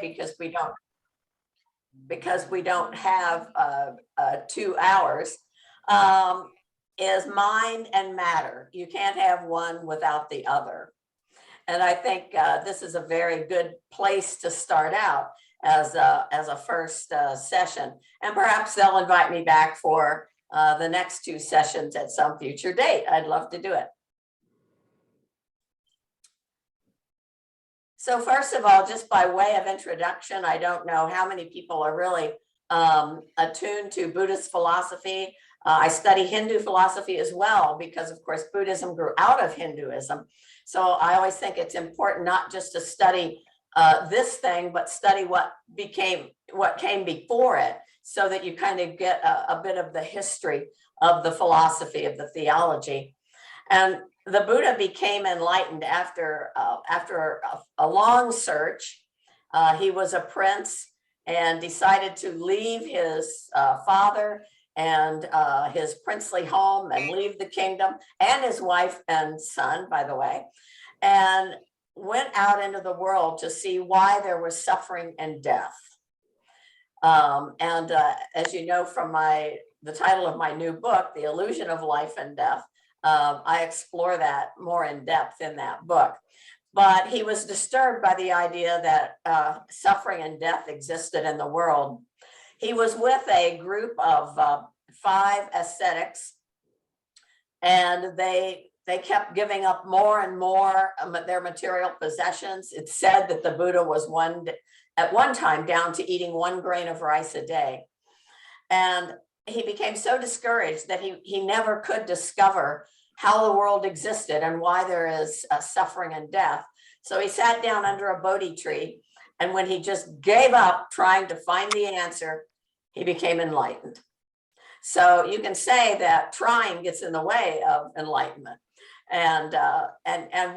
because we don't have 2 hours, is mind and matter. You can't have one without the other. And I think this is a very good place to start out as a first session. And perhaps they'll invite me back for the next 2 sessions at some future date. I'd love to do it. So first of all, just by way of introduction, I don't know how many people are really attuned to Buddhist philosophy. I study Hindu philosophy as well, because of course Buddhism grew out of Hinduism. So I always think it's important not just to study this thing, but study what came before it, so that you kind of get a bit of the history of the philosophy, of the theology. And the Buddha became enlightened after a long search. He was a prince and decided to leave his father and his princely home and leave the kingdom, and his wife and son, by the way, and went out into the world to see why there was suffering and death. As you know from the title of my new book, The Illusion of Life and Death, I explore that more in depth in that book. But he was disturbed by the idea that suffering and death existed in the world. He was with a group of 5 ascetics, and they kept giving up more and more their material possessions. It's said that the Buddha was at one time down to eating 1 grain of rice a day. And he became so discouraged that he never could discover how the world existed and why there is suffering and death. So he sat down under a Bodhi tree, and when he just gave up trying to find the answer, he became enlightened. So you can say that trying gets in the way of enlightenment. And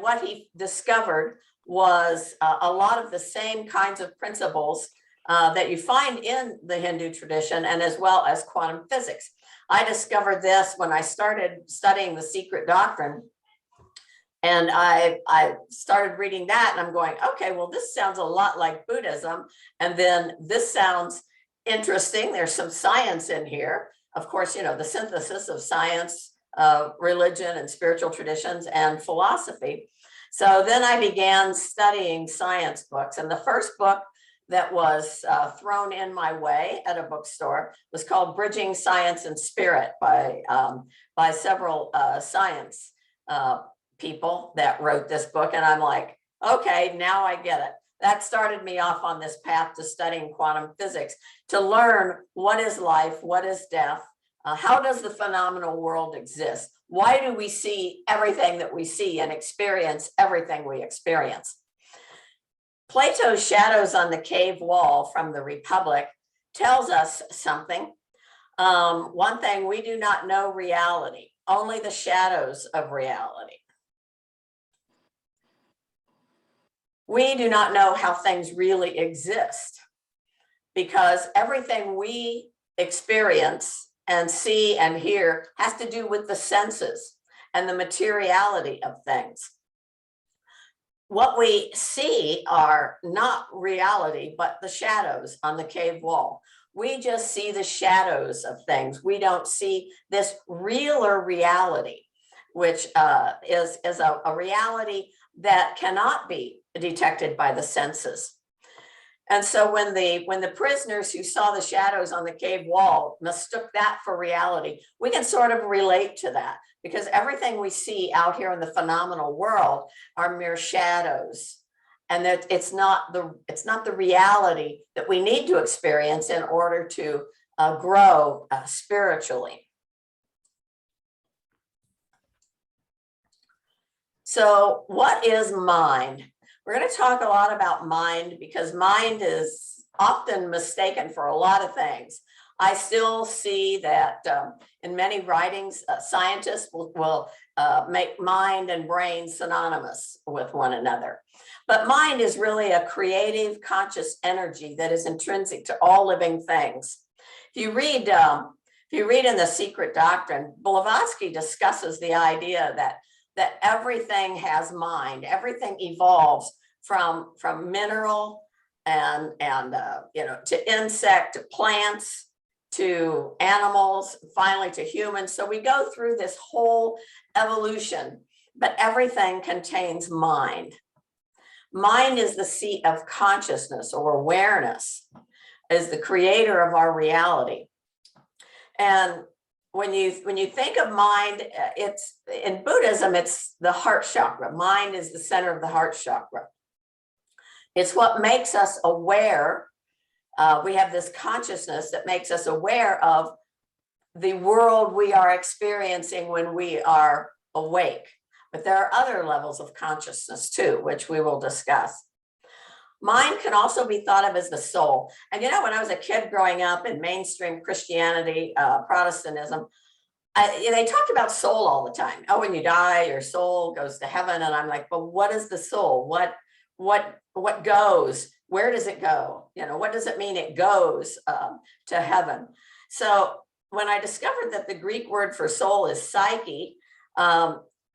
what he discovered was a lot of the same kinds of principles that you find in the Hindu tradition, and as well as quantum physics. I discovered this when I started studying the Secret Doctrine, and I started reading that, and I'm going, okay, well, this sounds a lot like Buddhism, and then this sounds interesting. There's some science in here. Of course, you know, the synthesis of science, religion, and spiritual traditions, and philosophy. So then I began studying science books, and the first book that was thrown in my way at a bookstore was called Bridging Science and Spirit by several science people that wrote this book. And I'm like, okay, now I get it. That started me off on this path to studying quantum physics, to learn what is life, what is death, how does the phenomenal world exist? Why do we see everything that we see and experience everything we experience? Plato's Shadows on the Cave Wall from the Republic tells us something. One thing, we do not know reality, only the shadows of reality. We do not know how things really exist, because everything we experience and see and hear has to do with the senses and the materiality of things. What we see are not reality, but the shadows on the cave wall. We just see the shadows of things. We don't see this realer reality, which is a reality that cannot be detected by the senses. And so when the prisoners who saw the shadows on the cave wall mistook that for reality, we can sort of relate to that, because everything we see out here in the phenomenal world are mere shadows, and that it's not the reality that we need to experience in order to grow spiritually. So what is mind? We're going to talk a lot about mind, because mind is often mistaken for a lot of things. I still see that in many writings, scientists will make mind and brain synonymous with one another. But mind is really a creative, conscious energy that is intrinsic to all living things. If you read in The Secret Doctrine, Blavatsky discusses the idea that everything has mind, everything evolves from mineral to insect, to plants, to animals, finally to humans. So we go through this whole evolution, but everything contains mind. Mind is the seat of consciousness or awareness, is the creator of our reality. And when you think of mind, it's in Buddhism, it's the heart chakra. Mind is the center of the heart chakra. It's what makes us aware. We have this consciousness that makes us aware of the world we are experiencing when we are awake. But there are other levels of consciousness too, which we will discuss. Mind can also be thought of as the soul. And when I was a kid growing up in mainstream Christianity, Protestantism, they talked about soul all the time. Oh, when you die, your soul goes to heaven. And I'm like, but what is the soul? What goes? Where does it go? What does it mean it goes to heaven? So when I discovered that the Greek word for soul is psyche,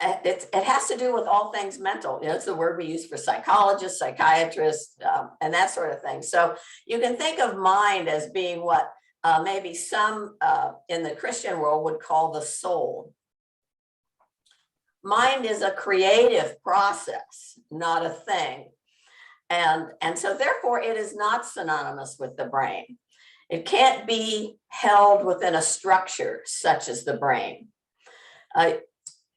it has to do with all things mental. It's the word we use for psychologists, psychiatrists, and that sort of thing. So you can think of mind as being what maybe some in the Christian world would call the soul. Mind is a creative process, not a thing. And so therefore it is not synonymous with the brain. It can't be held within a structure such as the brain.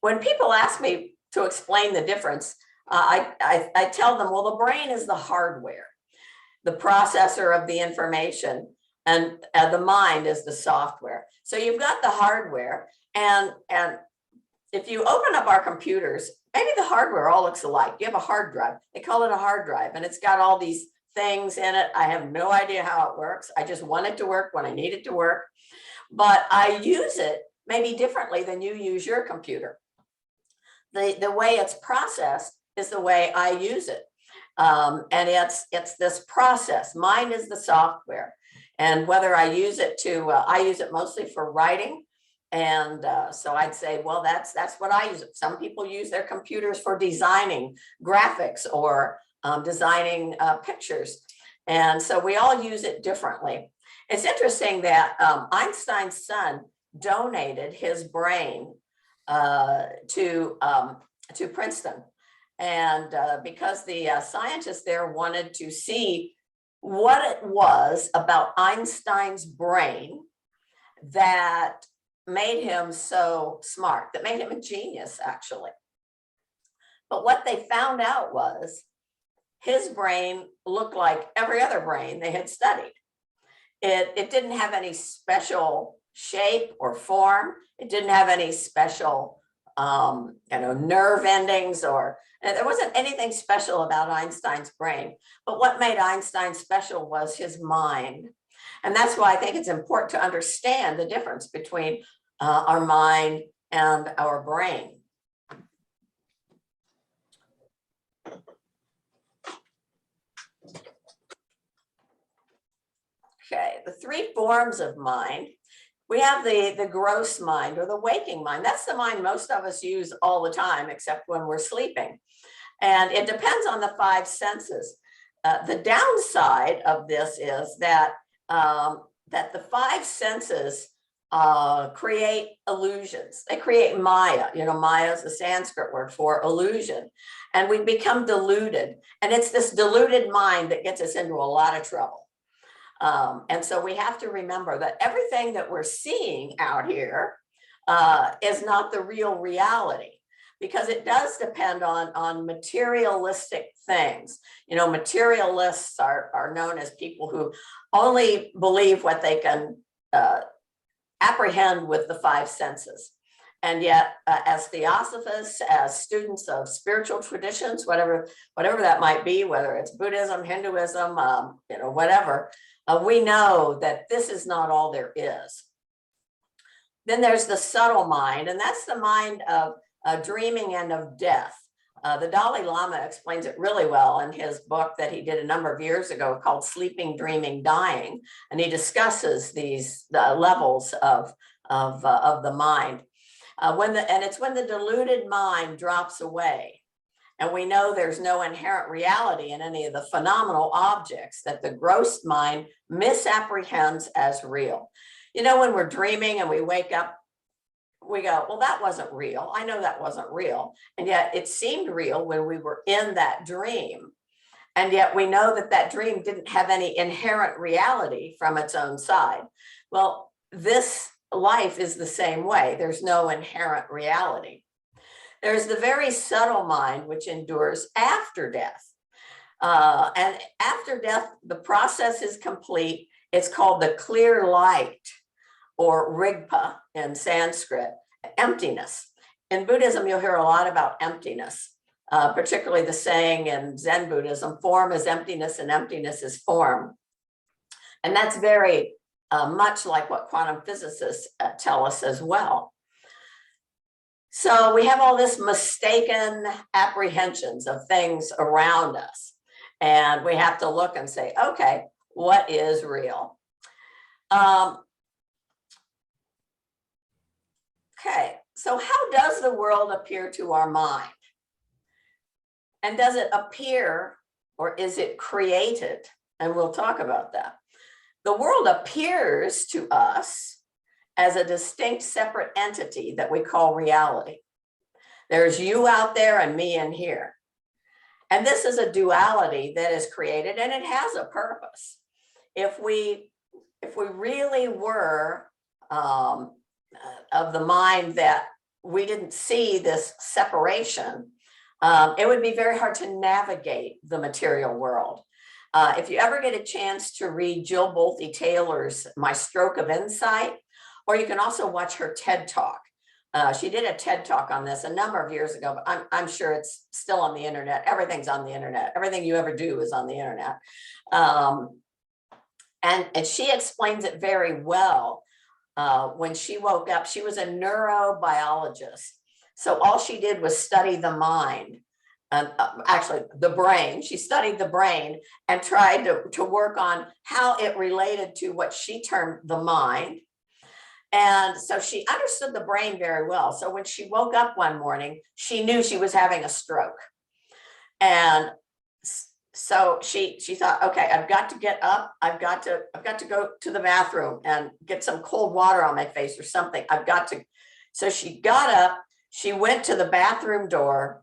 When people ask me to explain the difference, I tell them, well, the brain is the hardware, the processor of the information, and the mind is the software. So you've got the hardware, and if you open up our computers, maybe the hardware all looks alike. You have a hard drive. They call it a hard drive, and it's got all these things in it. I have no idea how it works. I just want it to work when I need it to work. But I use it maybe differently than you use your computer. The way it's processed is the way I use it. And it's this process. Mind is the software. And whether I use it I use it mostly for writing. And so I'd say, well, that's what I use. Some people use their computers for designing graphics or designing pictures. And so we all use it differently. It's interesting that Einstein's son donated his brain to Princeton. And because the scientists there wanted to see what it was about Einstein's brain that made him so smart, that made him a genius, actually. But what they found out was his brain looked like every other brain they had studied. It didn't have any special shape or form. It didn't have any special nerve endings, or there wasn't anything special about Einstein's brain. But what made Einstein special was his mind. And that's why I think it's important to understand the difference between our mind and our brain. Okay, the three forms of mind. We have the gross mind, or the waking mind. That's the mind most of us use all the time, except when we're sleeping. And it depends on the five senses. The downside of this is that the five senses create illusions. They create Maya. Maya is the Sanskrit word for illusion. And we become deluded. And it's this deluded mind that gets us into a lot of trouble. And so we have to remember that everything that we're seeing out here is not the real reality, because it does depend on materialistic things. Materialists are known as people who only believe what they can apprehend with the five senses. And yet, as theosophists, as students of spiritual traditions, whatever that might be, whether it's Buddhism, Hinduism, whatever, we know that this is not all there is. Then there's the subtle mind, and that's the mind of dreaming and of death. The Dalai Lama explains it really well in his book that he did a number of years ago called Sleeping, Dreaming, Dying. And he discusses the levels of the mind. And it's when the deluded mind drops away And we know there's no inherent reality in any of the phenomenal objects that the gross mind misapprehends as real. You know, when we're dreaming and we wake up, we go, well, that wasn't real. I know that wasn't real. And yet it seemed real when we were in that dream. And yet we know that that dream didn't have any inherent reality from its own side. Well, this life is the same way. There's no inherent reality. There's the very subtle mind, which endures after death. And after death, the process is complete. It's called the clear light, or rigpa in Sanskrit, emptiness. In Buddhism, you'll hear a lot about emptiness, particularly the saying in Zen Buddhism, form is emptiness and emptiness is form. And that's very much like what quantum physicists tell us as well. So we have all this mistaken apprehensions of things around us. And we have to look and say, okay, what is real? Okay, so how does the world appear to our mind? And does it appear, or is it created? And we'll talk about that. The world appears to us as a distinct separate entity that we call reality. There's you out there and me in here. And this is a duality that is created, and it has a purpose. If we really were of the mind that we didn't see this separation, it would be very hard to navigate the material world. If you ever get a chance to read Jill Bolte Taylor's My Stroke of Insight, or you can also watch her TED Talk. She did a TED Talk on this a number of years ago, but I'm sure it's still on the internet. Everything's on the internet. Everything you ever do is on the internet. And she explains it very well. When she woke up, she was a neurobiologist. So all she did was study the mind, actually the brain. She studied the brain and tried to work on how it related to what she termed the mind. And so she understood the brain very well. So when she woke up one morning, she knew she was having a stroke. And so she thought, okay, I've got to get up. I've got to go to the bathroom and get some cold water on my face or something. So she got up, she went to the bathroom door,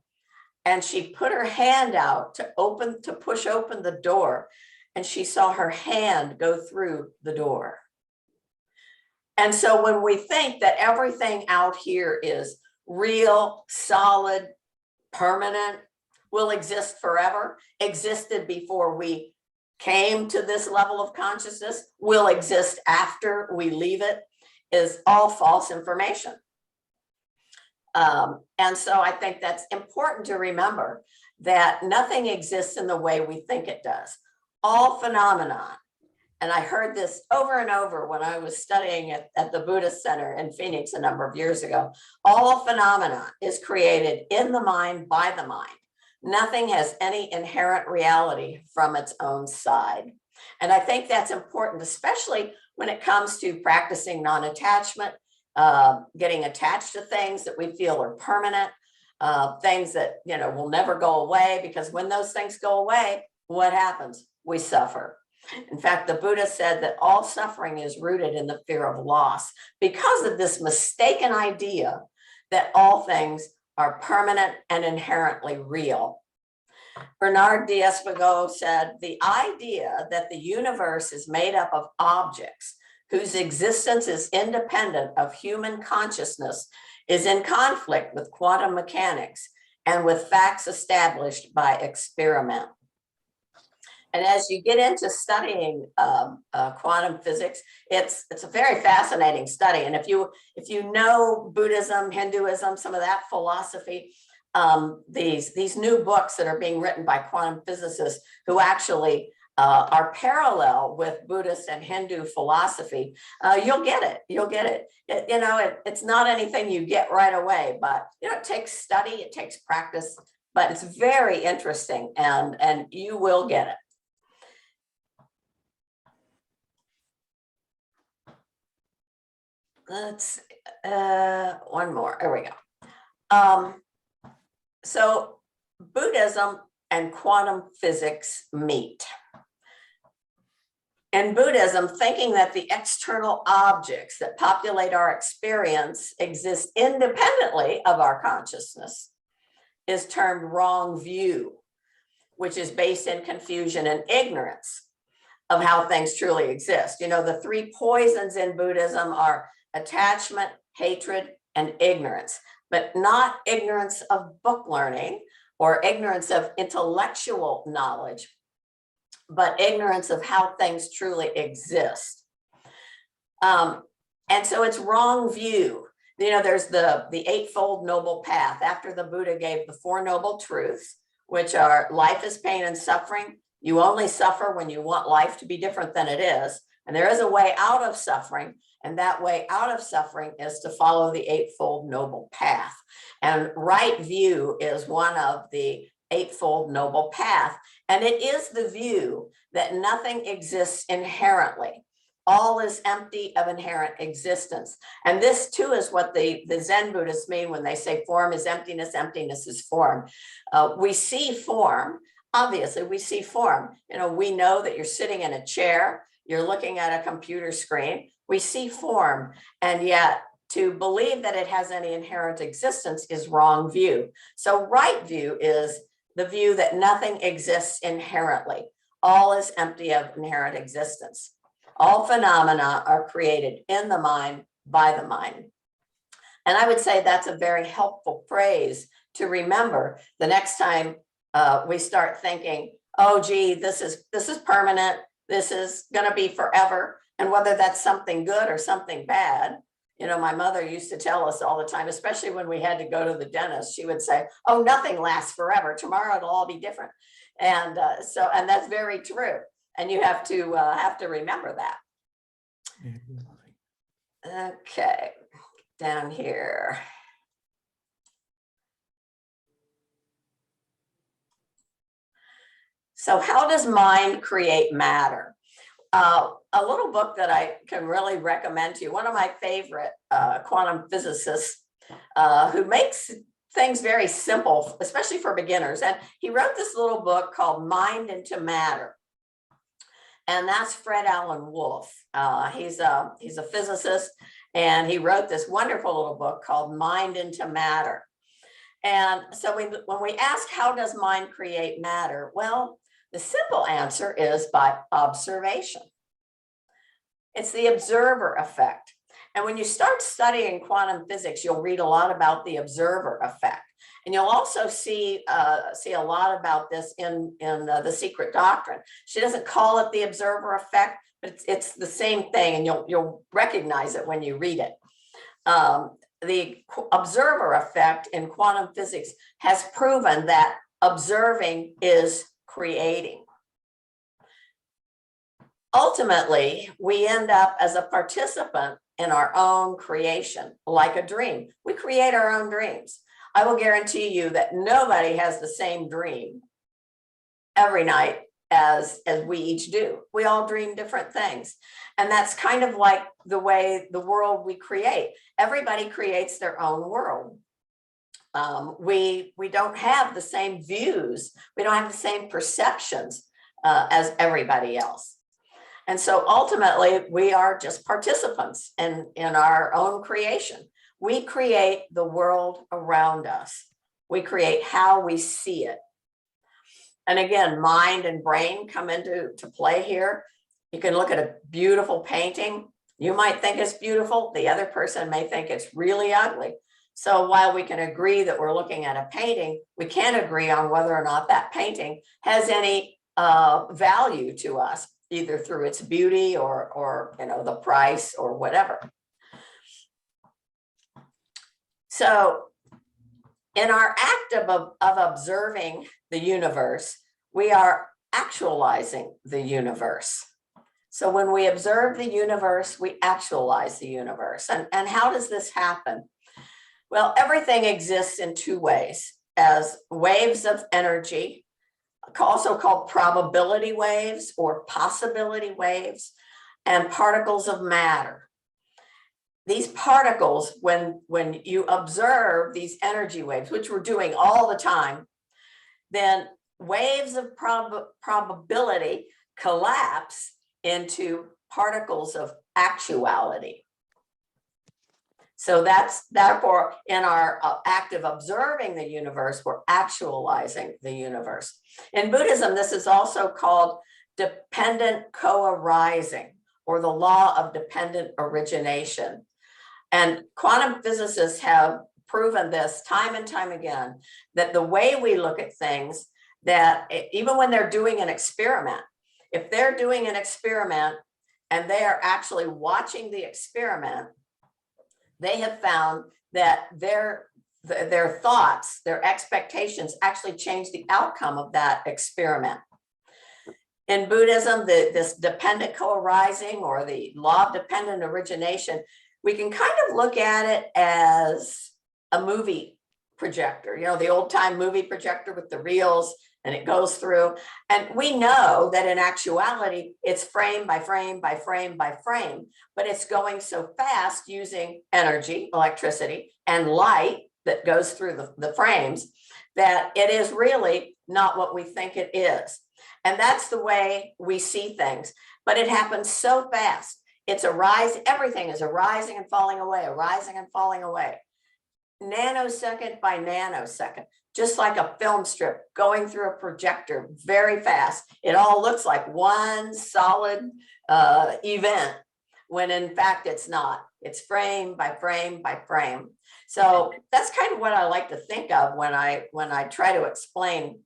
and she put her hand out to push open the door. And she saw her hand go through the door. And so when we think that everything out here is real, solid, permanent, will exist forever, existed before we came to this level of consciousness, will exist after we leave it, is all false information. And so I think that's important to remember, that nothing exists in the way we think it does. All phenomenon, and I heard this over and over when I was studying at the Buddhist Center in Phoenix a number of years ago, all phenomenon is created in the mind by the mind. Nothing has any inherent reality from its own side. And I think that's important, especially when it comes to practicing non-attachment, getting attached to things that we feel are permanent, things that will never go away, because when those things go away, what happens? We suffer. In fact, the Buddha said that all suffering is rooted in the fear of loss, because of this mistaken idea that all things are permanent and inherently real. Bernard D'Espago said, the idea that the universe is made up of objects whose existence is independent of human consciousness is in conflict with quantum mechanics and with facts established by experiment. And as you get into studying quantum physics, it's a very fascinating study. And if you know Buddhism, Hinduism, some of that philosophy, these new books that are being written by quantum physicists who actually are parallel with Buddhist and Hindu philosophy, you'll get it. You'll get it. It's not anything you get right away, but it takes study, it takes practice, but it's very interesting, and you will get it. Let's one more. There we go. So Buddhism and quantum physics meet. In Buddhism, thinking that the external objects that populate our experience exist independently of our consciousness is termed wrong view, which is based in confusion and ignorance of how things truly exist. You know, the three poisons in Buddhism are attachment, hatred, and ignorance, but not ignorance of book learning or ignorance of intellectual knowledge, but ignorance of how things truly exist. And so it's wrong view. You know, there's the Eightfold Noble Path. After the Buddha gave the Four Noble Truths, which are life is pain and suffering. You only suffer when you want life to be different than it is. And there is a way out of suffering. And that way out of suffering is to follow the Eightfold Noble Path. And right view is one of the Eightfold Noble Path. And it is the view that nothing exists inherently. All is empty of inherent existence. And this too is what the Zen Buddhists mean when they say form is emptiness, emptiness is form. We see form, obviously we see form. You know, we know that you're sitting in a chair, you're looking at a computer screen, we see form, and yet to believe that it has any inherent existence is wrong view. So right view is the view that nothing exists inherently. All is empty of inherent existence. All phenomena are created in the mind, by the mind. And I would say that's a very helpful phrase to remember the next time we start thinking, oh, gee, this is permanent. This is going to be forever. And whether that's something good or something bad. You know, my mother used to tell us all the time, especially when we had to go to the dentist, she would say, oh, nothing lasts forever. Tomorrow it'll all be different. And and that's very true. And you have to remember that. Okay, down here. So how does mind create matter? A little book that I can really recommend to you, one of my favorite quantum physicists who makes things very simple, especially for beginners. And he wrote this little book called Mind into Matter. And that's Fred Alan Wolf. He's a physicist, and he wrote this wonderful little book called Mind into Matter. And so when we ask, how does mind create matter? Well, the simple answer is by observation. It's the observer effect. And when you start studying quantum physics, you'll read a lot about the observer effect. And you'll also see a lot about this in the Secret Doctrine. She doesn't call it the observer effect, but it's the same thing, and you'll recognize it when you read it. The observer effect in quantum physics has proven that observing is creating. Ultimately, we end up as a participant in our own creation, like a dream. We create our own dreams. I will guarantee you that nobody has the same dream every night as we each do. We all dream different things. And that's kind of like the way the world we create. Everybody creates their own world. We don't have the same views. We don't have the same perceptions as everybody else. And so ultimately, we are just participants in our own creation. We create the world around us. We create how we see it. And again, mind and brain come into play here. You can look at a beautiful painting. You might think it's beautiful. The other person may think it's really ugly. So while we can agree that we're looking at a painting, we can't agree on whether or not that painting has any value to us, either through its beauty or the price or whatever. So in our act of observing the universe, we are actualizing the universe. So when we observe the universe, we actualize the universe. And how does this happen? Well, everything exists in two ways: as waves of energy, also called probability waves or possibility waves, and particles of matter. These particles, when you observe these energy waves, which we're doing all the time, then waves of probability collapse into particles of actuality. So that's therefore in our act of observing the universe, we're actualizing the universe. In Buddhism, this is also called dependent co-arising, or the law of dependent origination. And quantum physicists have proven this time and time again, that the way we look at things, that even when they're doing an experiment, if they're doing an experiment and they are actually watching the experiment, they have found that their thoughts, their expectations actually change the outcome of that experiment. In Buddhism, this dependent co-arising, or the law of dependent origination, we can kind of look at it as a movie projector, you know, the old time movie projector with the reels, and it goes through. And we know that in actuality, it's frame by frame by frame by frame, but it's going so fast using energy, electricity, and light that goes through the frames, that it is really not what we think it is. And that's the way we see things, but it happens so fast. It's a rise, everything is arising and falling away, arising and falling away, nanosecond by nanosecond, just like a film strip going through a projector very fast. It all looks like one solid event, when in fact it's not. It's frame by frame by frame. So that's kind of what I like to think of when I try to explain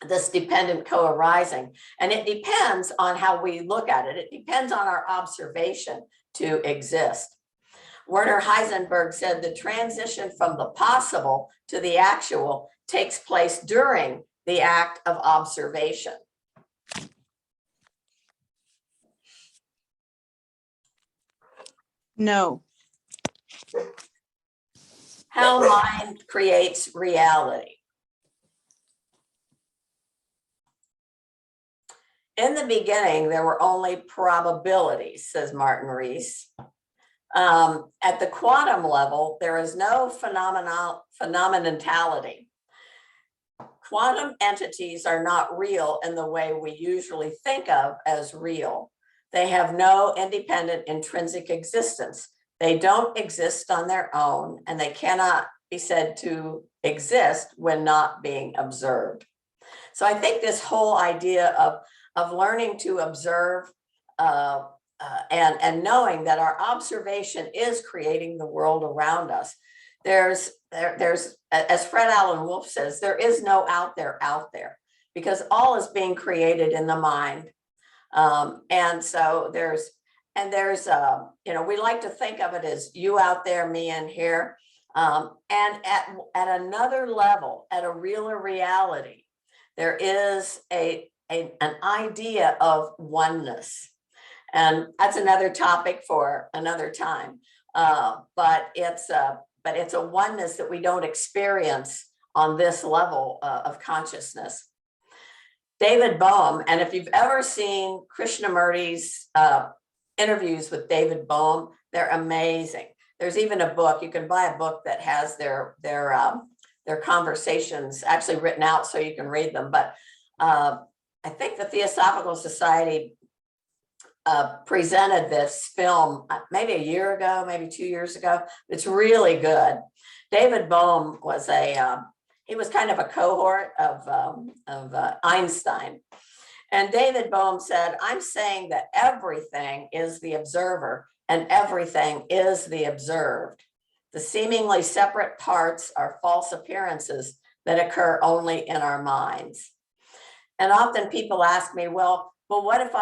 this dependent co-arising. And it depends on how we look at it. It depends on our observation to exist. Werner Heisenberg said the transition from the possible to the actual takes place during the act of observation. No. How mind creates reality. In the beginning, there were only probabilities, says Martin Rees. At the quantum level, there is no phenomenality. Quantum entities are not real in the way we usually think of as real. They have no independent intrinsic existence. They don't exist on their own, and they cannot be said to exist when not being observed. So I think this whole idea of learning to observe and knowing that our observation is creating the world around us. There's, as Fred Alan Wolf says, there is no out there, because all is being created in the mind. And so there's, you know, we like to think of it as you out there, me in here. And at another level, at a realer reality, there is an idea of oneness. And that's another topic for another time. But it's a oneness that we don't experience on this level of consciousness. David Bohm, and if you've ever seen Krishnamurti's interviews with David Bohm, they're amazing. There's even a book, you can buy a book that has their conversations actually written out so you can read them. But I think the Theosophical Society presented this film maybe a year ago, maybe 2 years ago. It's really good. David Bohm was he was kind of a cohort of Einstein. And David Bohm said, I'm saying that everything is the observer and everything is the observed. The seemingly separate parts are false appearances that occur only in our minds. And often people ask me, well, what if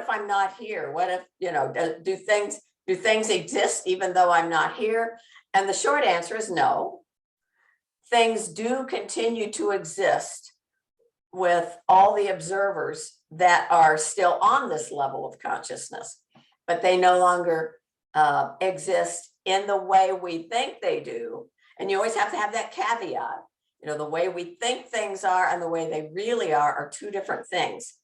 I'm not here? What if, you know, do things exist even though I'm not here? And the short answer is no. Things do continue to exist with all the observers that are still on this level of consciousness, but they no longer exist in the way we think they do. And you always have to have that caveat. You know, the way we think things are and the way they really are two different things.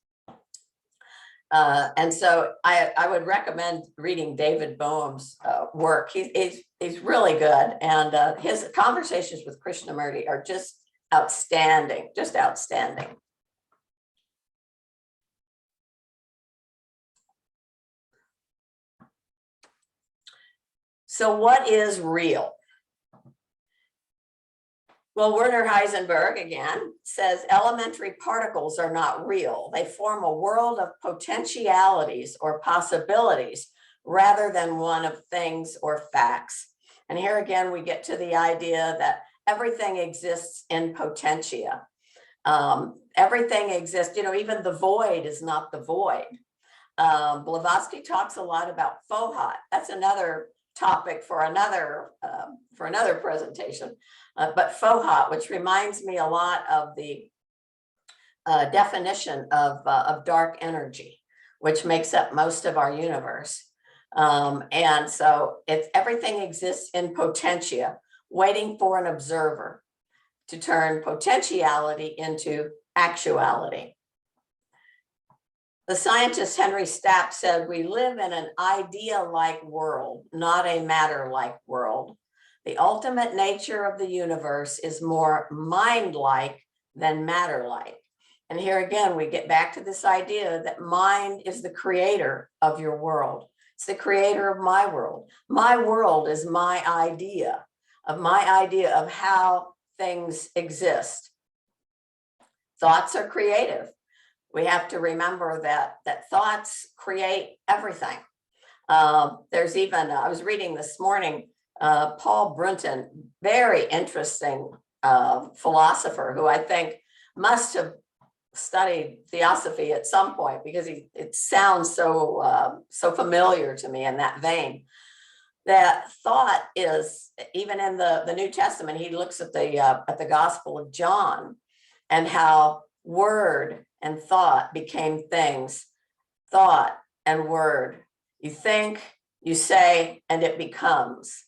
And so I would recommend reading David Bohm's work. He's really good. And his conversations with Krishnamurti are just outstanding, just outstanding. So what is real? Well, Werner Heisenberg, again, says elementary particles are not real. They form a world of potentialities or possibilities rather than one of things or facts. And here again, we get to the idea that everything exists in potentia. Everything exists, even the void is not the void. Blavatsky talks a lot about fohat. That's another topic for another presentation. But fohat, which reminds me a lot of the definition of dark energy, which makes up most of our universe. And so everything exists in potentia, waiting for an observer to turn potentiality into actuality. The scientist Henry Stapp said, "We live in an idea-like world, not a matter-like world. The ultimate nature of the universe is more mind-like than matter-like." And here again, we get back to this idea that mind is the creator of your world. It's the creator of my world. My world is my idea of how things exist. Thoughts are creative. We have to remember that thoughts create everything. There's even, I was reading this morning, Paul Brunton, very interesting philosopher who I think must have studied theosophy at some point because it sounds so familiar to me in that vein. That thought is, even in the New Testament, he looks at the Gospel of John and how word and thought became things. Thought and word. You think, you say, and it becomes.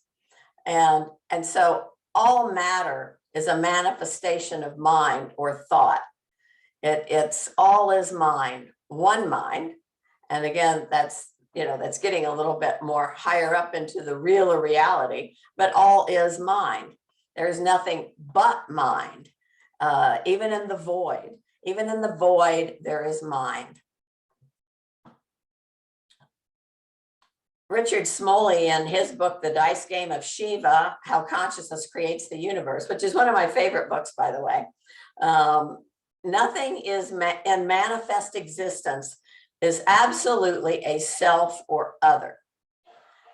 And so all matter is a manifestation of mind or thought. It's all is mind, one mind. And again, that's getting a little bit more higher up into the realer reality, but all is mind. There's nothing but mind, even in the void. Even in the void, there is mind. Richard Smoley, in his book, The Dice Game of Shiva, How Consciousness Creates the Universe, which is one of my favorite books, by the way. Nothing is in manifest existence is absolutely a self or other.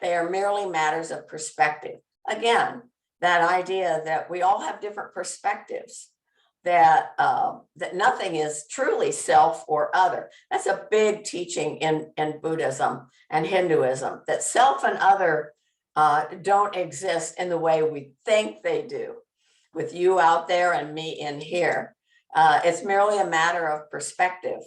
They are merely matters of perspective. Again, that idea that we all have different perspectives, that nothing is truly self or other. That's a big teaching in Buddhism and Hinduism, that self and other don't exist in the way we think they do, with you out there and me in here. It's merely a matter of perspective.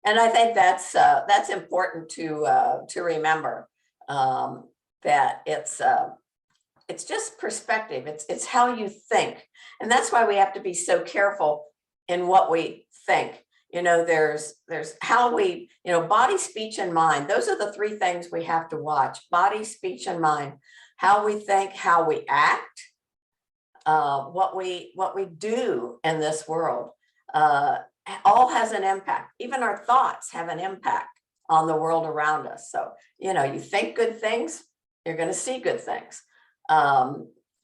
And I think that's important to remember, that it's just perspective. It's how you think. And that's why we have to be so careful in what we think. There's how we, body, speech, and mind. Those are the three things we have to watch: body, speech, and mind. How we think, how we act, what we do in this world, all has an impact. Even our thoughts have an impact on the world around us. So, you think good things, you're going to see good things.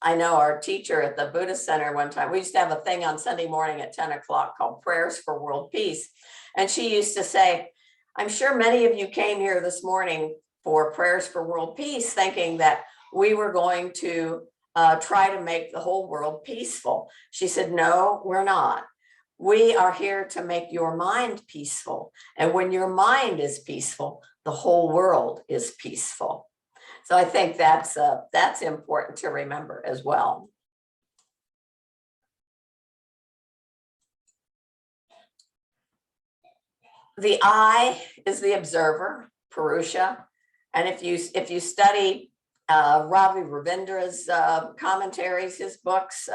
I know our teacher at the Buddhist Center one time, we used to have a thing on Sunday morning at 10 o'clock called Prayers for World Peace. And she used to say, "I'm sure many of you came here this morning for Prayers for World Peace thinking that we were going to try to make the whole world peaceful." She said, "No, we're not. We are here to make your mind peaceful. And when your mind is peaceful, the whole world is peaceful." So I think that's important to remember as well. The I is the observer, Purusha. And if you study Ravi Ravindra's commentaries, his books,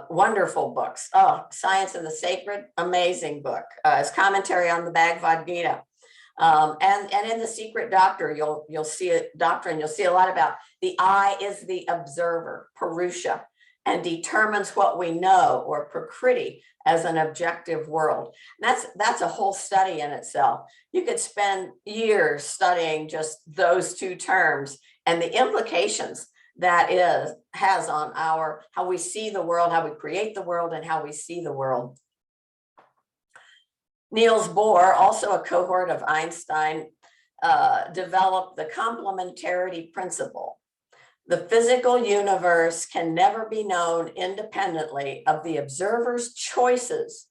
wonderful books. Science and the Sacred, amazing book. His commentary on the Bhagavad Gita. And in the Secret Doctrine, you'll see a lot about the I is the observer, Purusha, and determines what we know, or prakriti, as an objective world. And that's a whole study in itself. You could spend years studying just those two terms and the implications that has on how we see the world, how we create the world, and how we see the world. Niels Bohr, also a cohort of Einstein, developed the complementarity principle. The physical universe can never be known independently of the observer's choices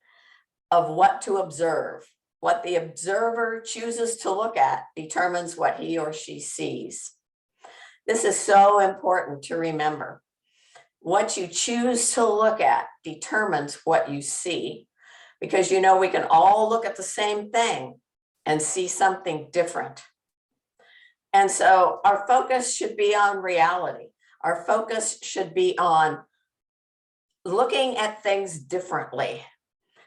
of what to observe. What the observer chooses to look at determines what he or she sees. This is so important to remember. What you choose to look at determines what you see, because you know we can all look at the same thing and see something different. And so our focus should be on reality. Our focus should be on looking at things differently.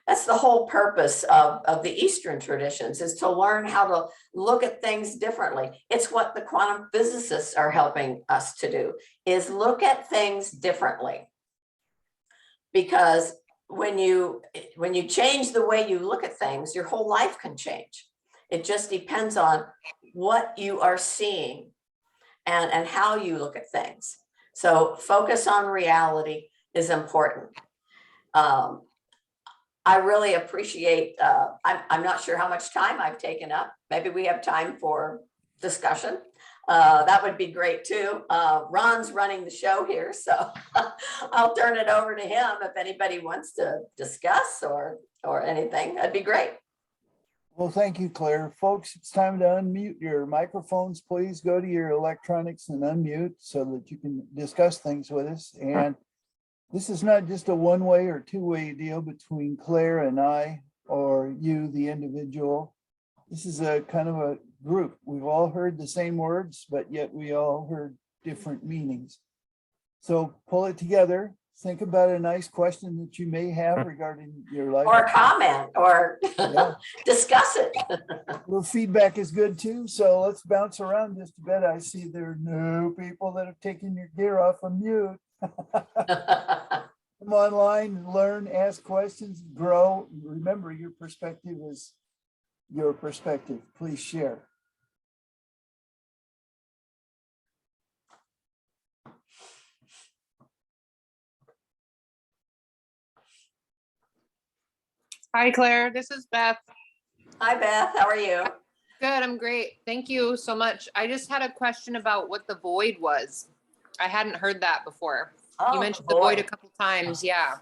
That's the whole purpose of the Eastern traditions, is to learn how to look at things differently. It's what the quantum physicists are helping us to do, is look at things differently. Because when you change the way you look at things, your whole life can change. It just depends on what you are seeing and how you look at things. So focus on reality is important. I really appreciate, I'm not sure how much time I've taken up. Maybe we have time for discussion. That would be great too. Ron's running the show here, so I'll turn it over to him if anybody wants to discuss or anything. That'd be great. Well, thank you, Claire. Folks, it's time to unmute your microphones. Please go to your electronics and unmute so that you can discuss things with us. And this is not just a one-way or two-way deal between Claire and I, or you, the individual. This is a kind of a group. We've all heard the same words, but yet we all heard different meanings. So pull it together. Think about a nice question that you may have regarding your life. Or comment, or discuss it. Well, feedback is good too. So let's bounce around just a bit. I see there are no people that have taken your gear off of mute. Come online, learn, ask questions, grow. Remember, your perspective is your perspective. Please share. Hi, Claire. This is Beth. Hi, Beth. How are you? Good. I'm great. Thank you so much. I just had a question about what the void was. I hadn't heard that before. You mentioned the void a couple times. Yeah.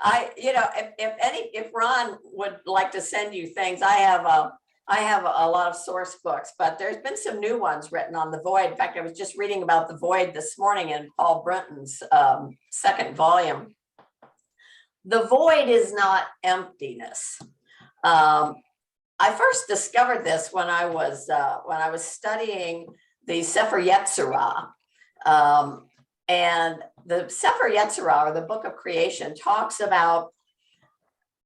If Ron would like to send you things, I have a lot of source books, but there's been some new ones written on the void. In fact, I was just reading about the void this morning in Paul Brunton's second volume. The void is not emptiness. I first discovered this when I was studying the Sefer Yetzirah. And the Sefer Yetzirah, or the Book of Creation, talks about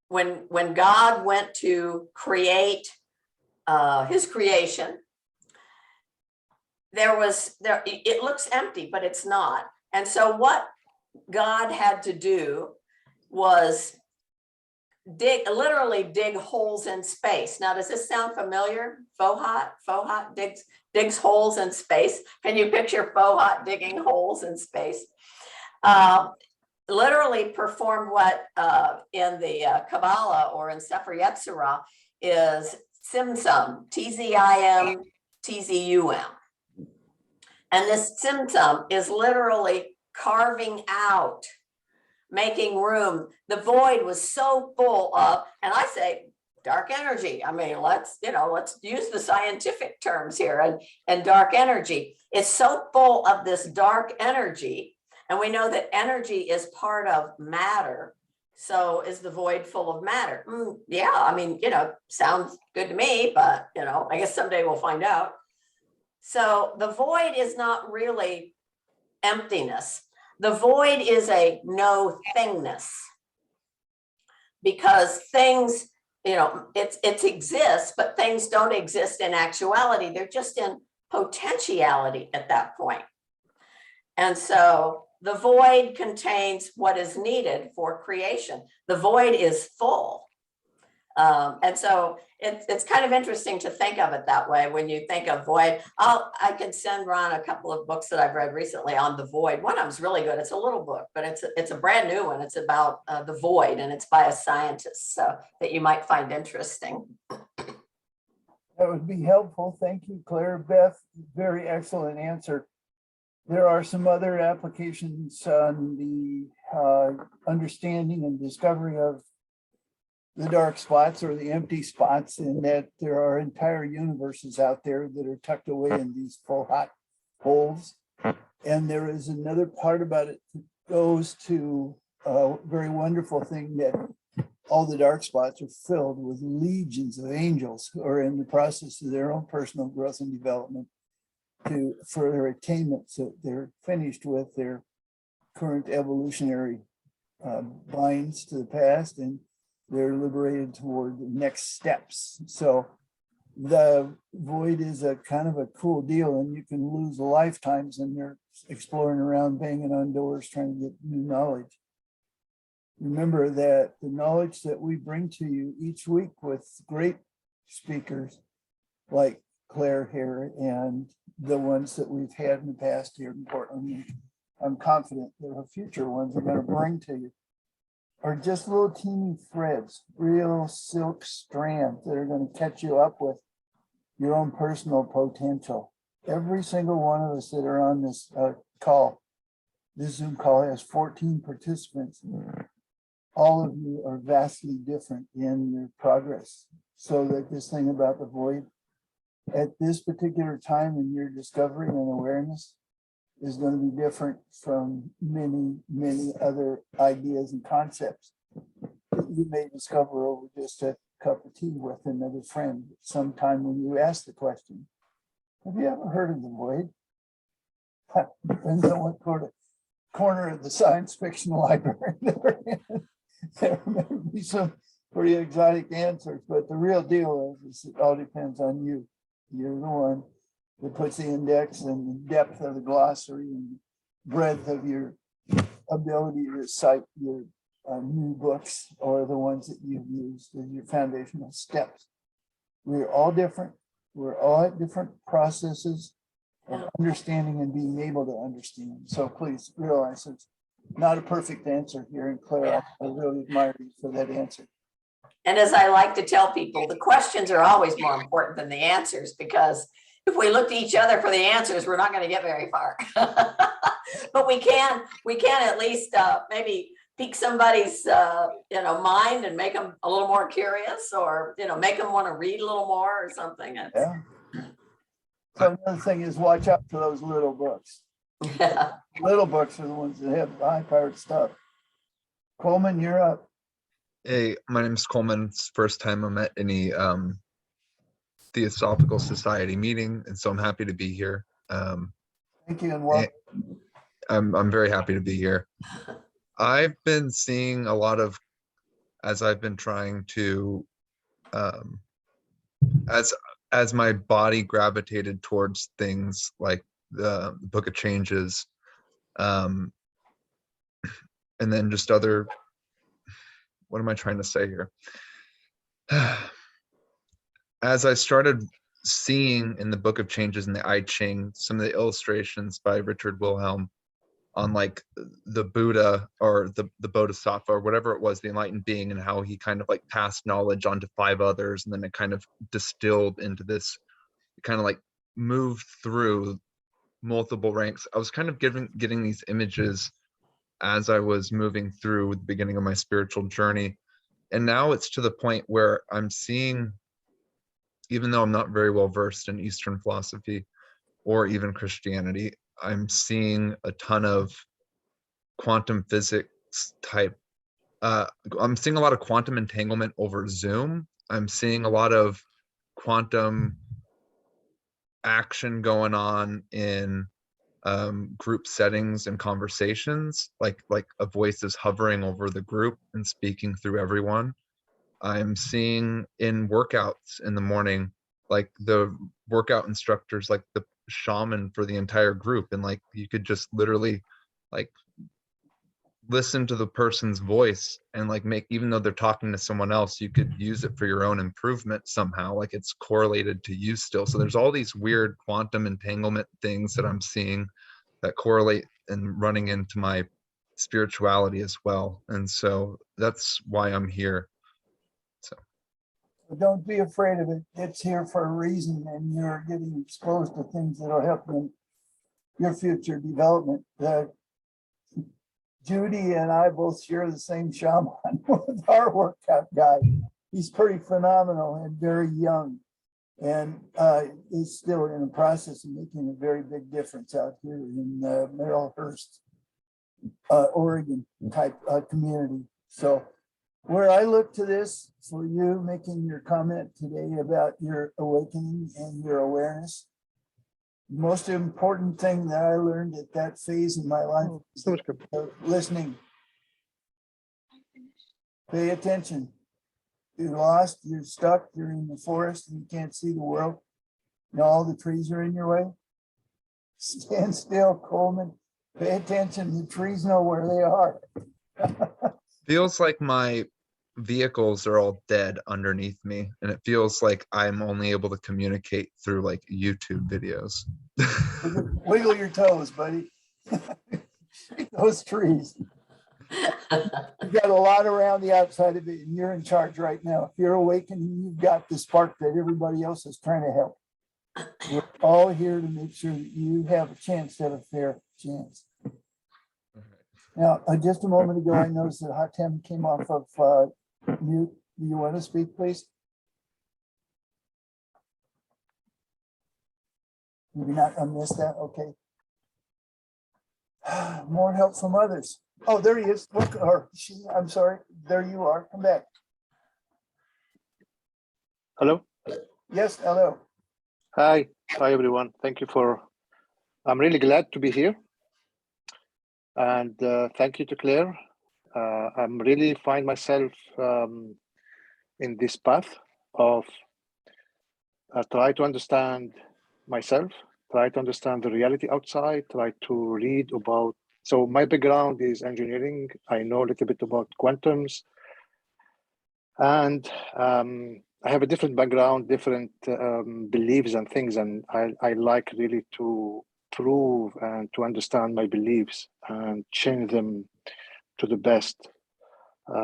when God went to create his creation, it looks empty, but it's not. And so what God had to do was literally dig holes in space. Now, does this sound familiar? Fohat digs holes in space. Can you picture Fohat digging holes in space? Literally performed what in the Kabbalah or in Sefer Yetzirah is Tzimtzum, T-Z-I-M, T-Z-U-M. And this Tzimtzum is literally carving out, making room. The void was so full of, and I say dark energy. I mean, let's use the scientific terms here, and dark energy. It's so full of this dark energy, and we know that energy is part of matter. So is the void full of matter? Yeah, I mean, sounds good to me, but I guess someday we'll find out. So the void is not really emptiness. The void is a no thingness, because things, it exists, but things don't exist in actuality. They're just in potentiality at that point. And so the void contains what is needed for creation. The void is full. And so it's kind of interesting to think of it that way when you think of void. I can send Ron a couple of books that I've read recently on the void. One of them's really good. It's a little book, but it's a brand new one. It's about the void, and it's by a scientist, so that you might find interesting. That would be helpful. Thank you, Claire. Beth, very excellent answer. There are some other applications on the understanding and discovery of the dark spots or the empty spots, in that there are entire universes out there that are tucked away in these full hot holes. And there is another part about it that goes to a very wonderful thing, that all the dark spots are filled with legions of angels who are in the process of their own personal growth and development to further attainment, so they're finished with their current evolutionary binds to the past, and they're liberated toward the next steps. So the void is a kind of a cool deal, and you can lose lifetimes in there exploring around, banging on doors, trying to get new knowledge. Remember that the knowledge that we bring to you each week with great speakers like Claire here and the ones that we've had in the past here in Portland, I'm confident that the future ones are going to bring to you, are just little teeny threads, real silk strands that are going to catch you up with your own personal potential. Every single one of us that are on this call, this Zoom call has 14 participants. All of you are vastly different in your progress. So that this thing about the void at this particular time in your discovery and awareness is going to be different from many, many other ideas and concepts that you may discover over just a cup of tea with another friend sometime when you ask the question, have you ever heard of the void? Depends on what corner of the science fiction library they're in. There may be some pretty exotic answers, but the real deal is it all depends on you. You're the one that puts the index and the depth of the glossary and breadth of your ability to cite your new books or the ones that you've used as your foundational steps. We're all different. We're all at different processes of understanding and being able to understand. So please realize it's not a perfect answer here. And Claire, I really admire you for that answer. And as I like to tell people, the questions are always more important than the answers, because if we look to each other for the answers, we're not going to get very far. But we can at least maybe pique somebody's mind and make them a little more curious, or make them want to read a little more or something. Yeah. So another thing is, watch out for those little books. Yeah. Little books are the ones that have high-powered stuff. Coleman, you're up. Hey, my name is Coleman. It's the first time I'm at any Theosophical Society meeting, and so I'm happy to be here. Thank you, and welcome. I'm very happy to be here. I've been seeing a lot of, as I've been trying to, as my body gravitated towards things like the Book of Changes, and then just other, what am I trying to say here? As I started seeing in the Book of Changes and the I Ching, some of the illustrations by Richard Wilhelm on like the Buddha or the Bodhisattva or whatever it was, the enlightened being, and how he kind of like passed knowledge on to 5 others, and then it kind of distilled into this, kind of like moved through multiple ranks. I was kind of getting these images as I was moving through the beginning of my spiritual journey. And now it's to the point where I'm seeing, even though I'm not very well versed in Eastern philosophy or even Christianity, I'm seeing a ton of quantum physics type. I'm seeing a lot of quantum entanglement over Zoom. I'm seeing a lot of quantum action going on in group settings and conversations, like a voice is hovering over the group and speaking through everyone. I'm seeing in workouts in the morning, like the workout instructors, like the shaman for the entire group, and like you could just literally like listen to the person's voice and like make, even though they're talking to someone else, you could use it for your own improvement somehow, like it's correlated to you still. So there's all these weird quantum entanglement things that I'm seeing that correlate and running into my spirituality as well. And so that's why I'm here. So Don't be afraid of it. It's here for a reason, and you're getting exposed to things that'll help in your future development. Judy and I both share the same shaman with our workout guy. He's pretty phenomenal and very young, and is still in the process of making a very big difference out here in Merrillhurst, Oregon type community. So where I look to this for you making your comment today about your awakening and your awareness, the most important thing that I learned at that phase in my life is listening. Pay attention. You're lost, you're stuck, you're in the forest, and you can't see the world. And all the trees are in your way. Stand still, Coleman. Pay attention. The trees know where they are. feels like my vehicles are all dead underneath me, and it feels like I'm only able to communicate through like YouTube videos. Wiggle your toes, buddy. Those trees. You got a lot around the outside of it, and you're in charge right now. If you're awakening, you've got the spark that everybody else is trying to help. We're all here to make sure that you have a chance to have a fair chance. Now, just a moment ago, I noticed that Hatem came off of mute. Do you want to speak, please? Maybe not, I missed that. Okay. More help from others. Oh, there he is. Look, or she, I'm sorry. There you are. Come back. Hello. Yes, hello. Hi. Hi, everyone. Thank you for, I'm really glad to be here. And thank you to Claire. I'm really find myself in this path of try to understand myself, try to understand the reality outside, try to read about, so my background is engineering. I know a little bit about quantums, and I have a different background, different beliefs and things, and I like really to prove and to understand my beliefs and change them to the best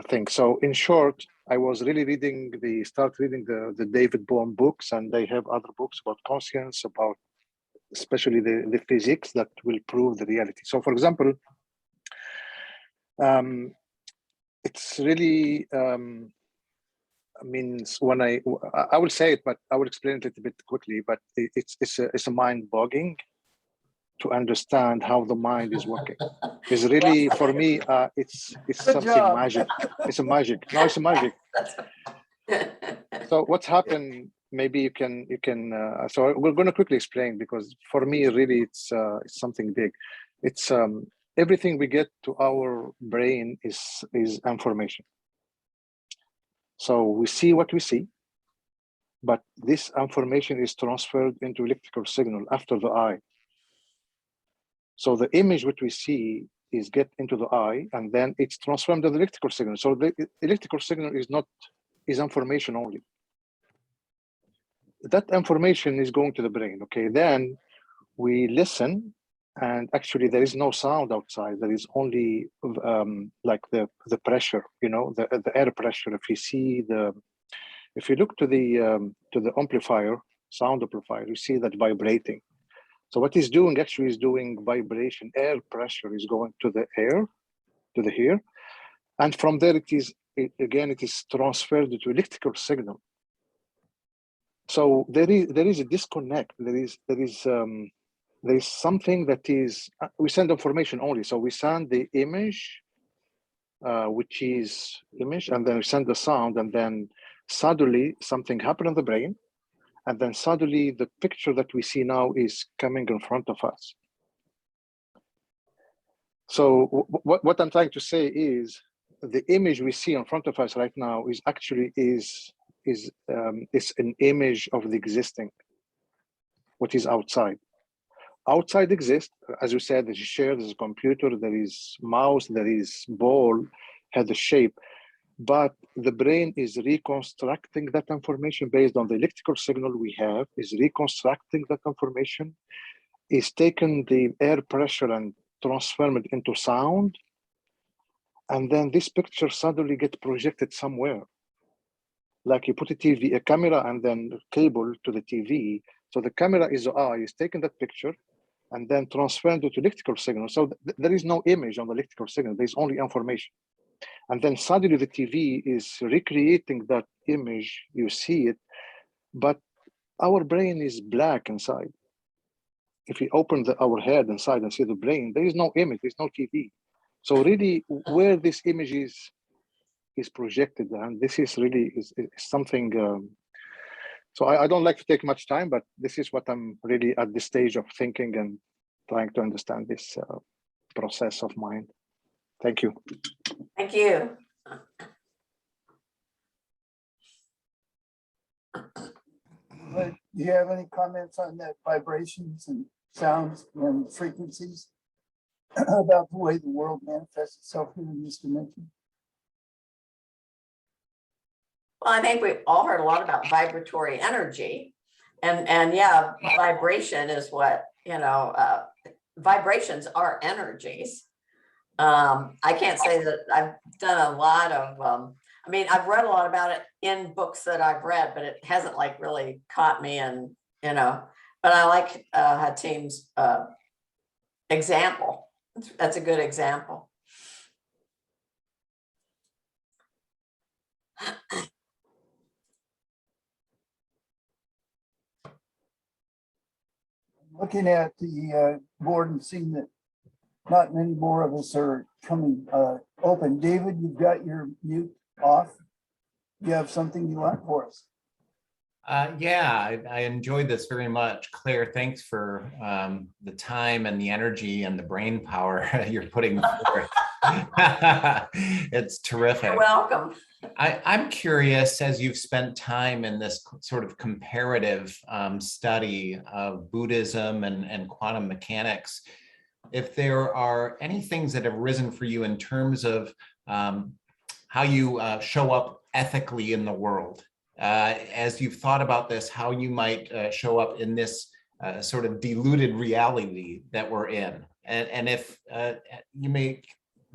thing. So in short, I was really start reading the David Bohm books, and they have other books about conscience, about especially the physics that will prove the reality. So for example, it's really, means when I will say it, but I will explain it a little bit quickly, but it's a mind-boggling to understand how the mind is working. It's really, for me, it's something magic. It's a magic. No, it's a magic. So what's happened, maybe you can, so we're going to quickly explain, because for me, really, it's something big. It's everything we get to our brain is information. So we see what we see, but this information is transferred into electrical signal after the eye. So the image which we see is get into the eye, and then it's transformed to the electrical signal. So the electrical signal is information only. That information is going to the brain. Okay, then we listen, and actually there is no sound outside. There is only like the pressure, you know, the air pressure. If you look to the amplifier, sound amplifier, you see that vibrating. So what it's doing actually is doing vibration. Air pressure is going to the air, to the ear, and from there it is transferred to electrical signal. So there is a disconnect. There is something that is, we send information only. So we send the image, which is image, and then we send the sound, and then suddenly something happened in the brain. And then suddenly the picture that we see now is coming in front of us. So what I'm trying to say is the image we see in front of us right now is actually is an image of the existing, what is outside. outside exists. As you said, there's a chair, there's a computer, there is mouse, there is ball, had a shape. But the brain is reconstructing that information based on the electrical signal we have, is reconstructing that information, is taking the air pressure and transform it into sound. And then this picture suddenly gets projected somewhere. Like you put a camera and then a cable to the TV. So the camera is the eye, is taking that picture and then transferred it to electrical signal. So there is no image on the electrical signal, there's only information. And then suddenly the TV is recreating that image, you see it, but our brain is black inside. If we open our head inside and see the brain, there is no image, there's no TV. So really where this image is projected, and this is really is something, so I don't like to take much time, but this is what I'm really at this stage of thinking and trying to understand this process of mind. Thank you. Thank you. Do you have any comments on that vibrations and sounds and frequencies about the way the world manifests itself here in this dimension? Well, I think we've all heard a lot about vibratory energy, and yeah, vibration is what, vibrations are energies. I can't say that I've done a lot of, I've read a lot about it in books that I've read, but it hasn't like really caught me, and, but I like Hatim's example. That's a good example. Looking at the board and seeing that not many more of us are coming open. David, you've got your mute off. You have something you want for us? Yeah, I enjoyed this very much. Claire, thanks for the time and the energy and the brain power you're putting forth. It's terrific. You're welcome. I'm curious, as you've spent time in this sort of comparative study of Buddhism and quantum mechanics, if there are any things that have risen for you in terms of how you show up ethically in the world. As you've thought about this, how you might show up in this sort of diluted reality that we're in, and if you make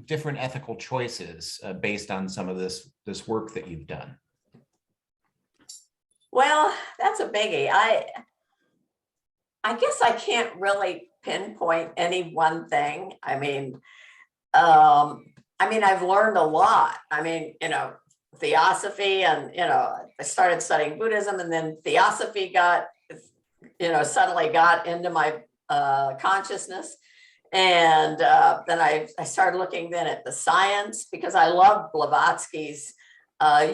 different ethical choices based on some of this work that you've done. Well, that's a biggie. I guess I can't really pinpoint any one thing. I've learned a lot. Theosophy, and I started studying Buddhism, and then Theosophy suddenly got into my consciousness, and then I started looking then at the science, because I love Blavatsky's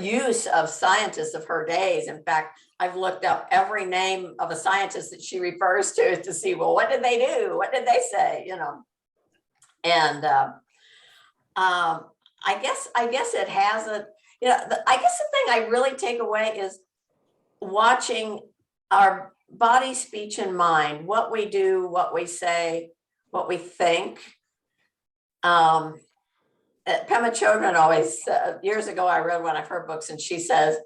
use of scientists of her days. In fact, I've looked up every name of a scientist that she refers to see, well, what did they do? What did they say? And I guess it hasn't. I guess the thing I really take away is watching our body, speech, and mind, what we do, what we say, what we think. Pema Chodron always, years ago, I read one of her books, and she says,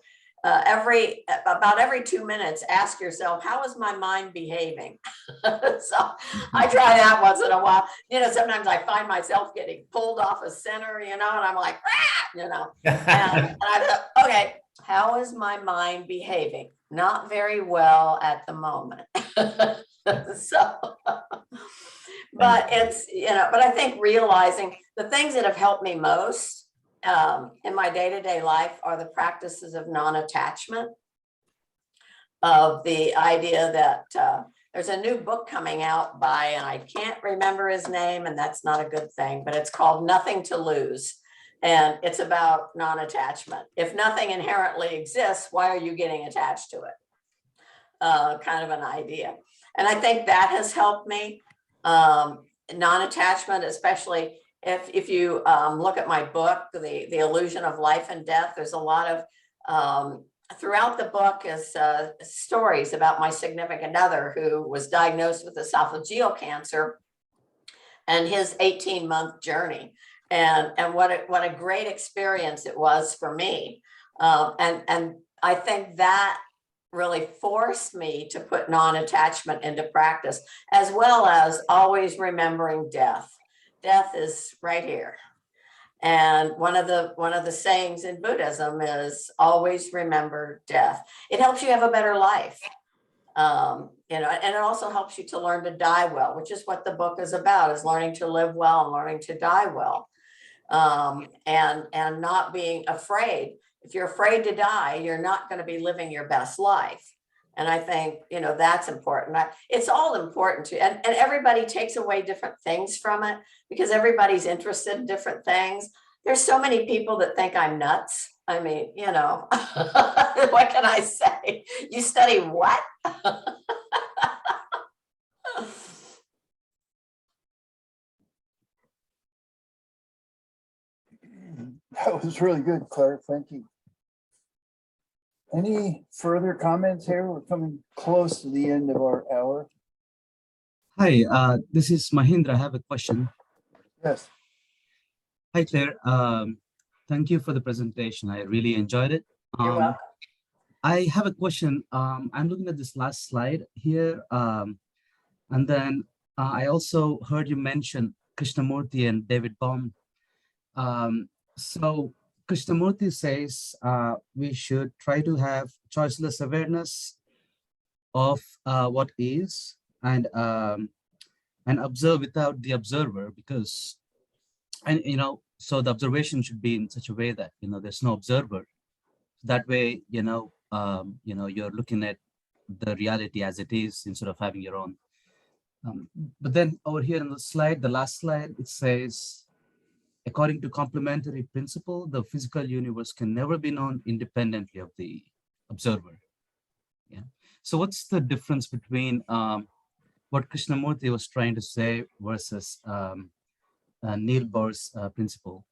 about every 2 minutes, ask yourself, how is my mind behaving? So I try that once in a while. Sometimes I find myself getting pulled off a center, and I'm like, and I thought, okay, how is my mind behaving? Not very well at the moment. So, but it's, but I think realizing the things that have helped me most in my day-to-day life are the practices of non-attachment, of the idea that there's a new book coming out by, and I can't remember his name, and that's not a good thing, but it's called Nothing to Lose. And it's about non-attachment. If nothing inherently exists, why are you getting attached to it? Kind of an idea. And I think that has helped me. Non-attachment, especially if you look at my book, The Illusion of Life and Death, there's a lot of throughout the book is stories about my significant other who was diagnosed with esophageal cancer and his 18-month journey. And what a great experience it was for me. And I think that really forced me to put non-attachment into practice, as well as always remembering death. Death is right here. And one of the sayings in Buddhism is always remember death. It helps you have a better life. And it also helps you to learn to die well, which is what the book is about, is learning to live well and learning to die well. And not being afraid. If you're afraid to die, you're not going to be living your best life. And I think, that's important. It's all important too. And everybody takes away different things from it because everybody's interested in different things. There's so many people that think I'm nuts. I mean, what can I say? You study what? That was really good, Claire. Thank you. Any further comments here? We're coming close to the end of our hour. Hi, this is Mahindra. I have a question. Yes. Hi, Claire. Thank you for the presentation. I really enjoyed it. You're welcome. I have a question. I'm looking at this last slide here. And then I also heard you mention Krishnamurti and David Bohm. So Krishnamurti says we should try to have choiceless awareness of what is and observe without the observer, because, so the observation should be in such a way that, there's no observer. That way, you're looking at the reality as it is instead of having your own. But then over here in the slide, the last slide, it says, according to complementary principle, the physical universe can never be known independently of the observer. Yeah. So what's the difference between what Krishnamurti was trying to say versus Neil Bohr's principle?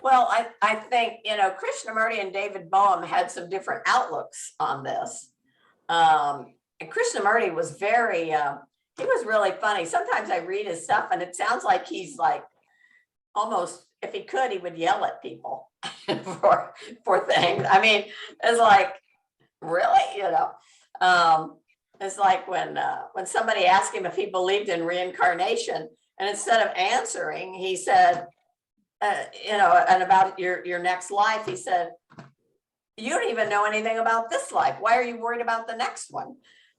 Well, I think, Krishnamurti and David Bohm had some different outlooks on this. And Krishnamurti was he was really funny. Sometimes I read his stuff and it sounds like he's like almost, if he could, he would yell at people for things. I mean, it's like, really, it's like when somebody asked him if he believed in reincarnation, and instead of answering, he said, and about your next life, he said, you don't even know anything about this life. Why are you worried about the next one?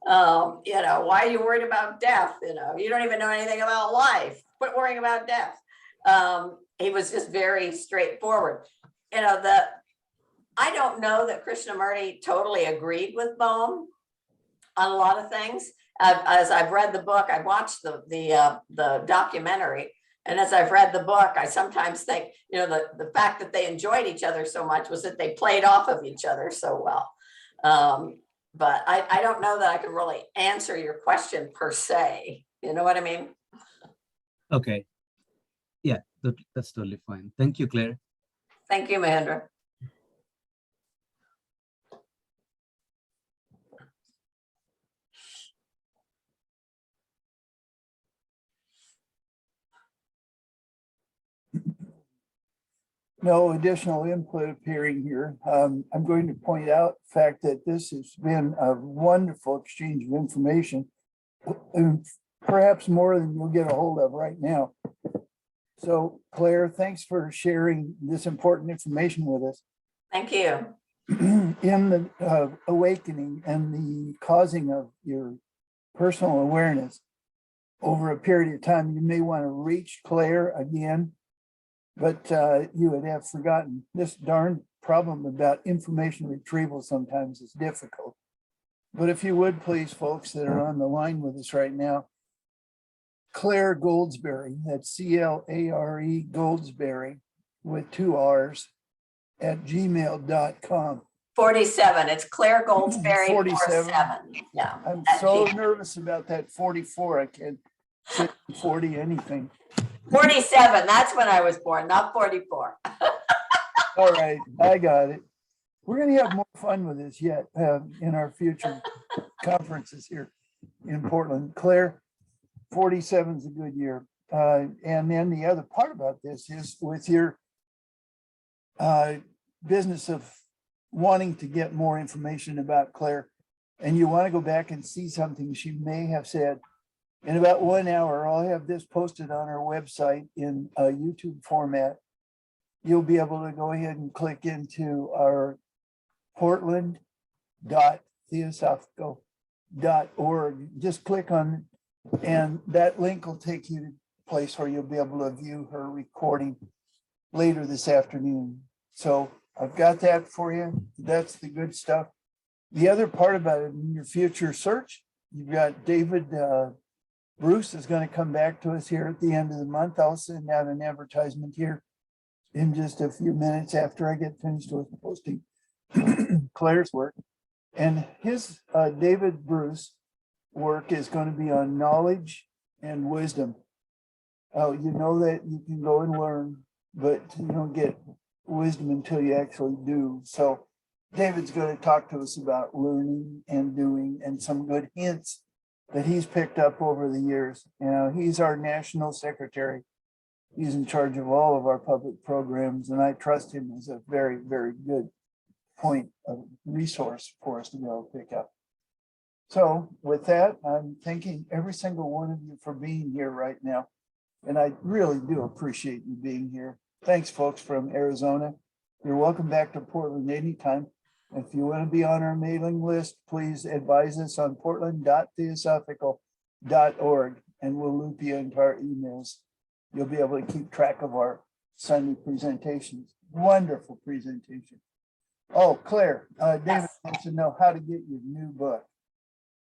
Why are you worried about death? You don't even know anything about life. Quit worrying about death. He was just very straightforward. I don't know that Krishnamurti totally agreed with Bohm on a lot of things. As I've read the book, I watched the documentary, and as I've read the book, I sometimes think, the fact that they enjoyed each other so much was that they played off of each other so well. But I don't know that I can really answer your question per se. You know what I mean? Okay. Yeah, that's totally fine. Thank you, Claire. Thank you, Mahendra. No additional input appearing here. I'm going to point out the fact that this has been a wonderful exchange of information, and perhaps more than you'll get a hold of right now. So, Claire, thanks for sharing this important information with us. Thank you. In the awakening and the causing of your personal awareness over a period of time, you may want to reach Claire again, but you would have forgotten. This darn problem about information retrieval sometimes is difficult. But if you would please, folks that are on the line with us right now, Clare Goldsberry, that's C-L-A-R-E Goldsberry with 2 R's at gmail.com. 47. It's Clare Goldsberry 47. 47. Yeah. I'm at so Gmail. nervous about that 44. I can't say 40 anything. 47. That's when I was born, not 44. All right, I got it. We're gonna have more fun with this yet in our future conferences here in Portland. Claire, 47 is a good year. And then the other part about this is with your business of wanting to get more information about Claire, and you want to go back and see something she may have said, in about 1 hour, I'll have this posted on our website in a YouTube format. You'll be able to go ahead and click into our portland.theosophical.org. Just click on, and that link will take you to a place where you'll be able to view her recording later this afternoon. So I've got that for you. That's the good stuff. The other part about it, in your future search, you've got David Bruce is going to come back to us here at the end of the month. I'll send out an advertisement here in just a few minutes after I get finished with posting Claire's work. And his David Bruce work is going to be on knowledge and wisdom. You know that you can go and learn, but you don't get wisdom until you actually do. So David's going to talk to us about learning and doing and some good hints that he's picked up over the years. He's our national secretary. He's in charge of all of our public programs, and I trust him as a very, very good point of resource for us to be able to pick up. So with that, I'm thanking every single one of you for being here right now. And I really do appreciate you being here. Thanks, folks from Arizona. You're welcome back to Portland anytime. If you want to be on our mailing list, please advise us on portland.theosophical.org, and we'll loop you into our emails. You'll be able to keep track of our Sunday presentations. Wonderful presentation. Oh, Claire, David wants to know how to get your new book,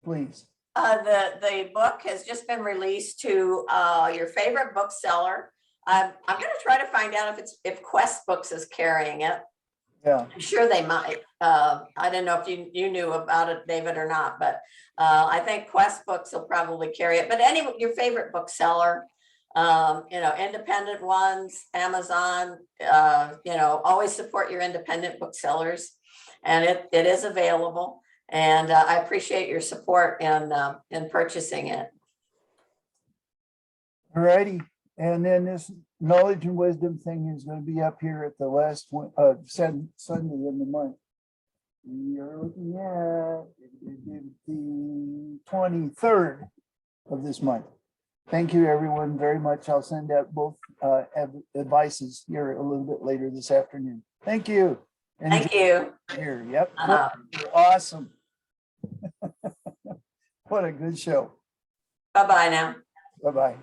please. The book has just been released to your favorite bookseller. I'm going to try to find out if Quest Books is carrying it. Yeah. I'm sure they might. I don't know if you knew about it, David, or not, but I think Quest Books will probably carry it. But your favorite bookseller, independent ones, Amazon, always support your independent booksellers, and it is available. And I appreciate your support in purchasing it. All righty. And then this knowledge and wisdom thing is going to be up here at the last one, Sunday in the month. We are looking at the 23rd of this month. Thank you, everyone, very much. I'll send out both advices here a little bit later this afternoon. Thank you. Thank you. Here, yep. You're awesome. What a good show. Bye-bye now. Bye-bye.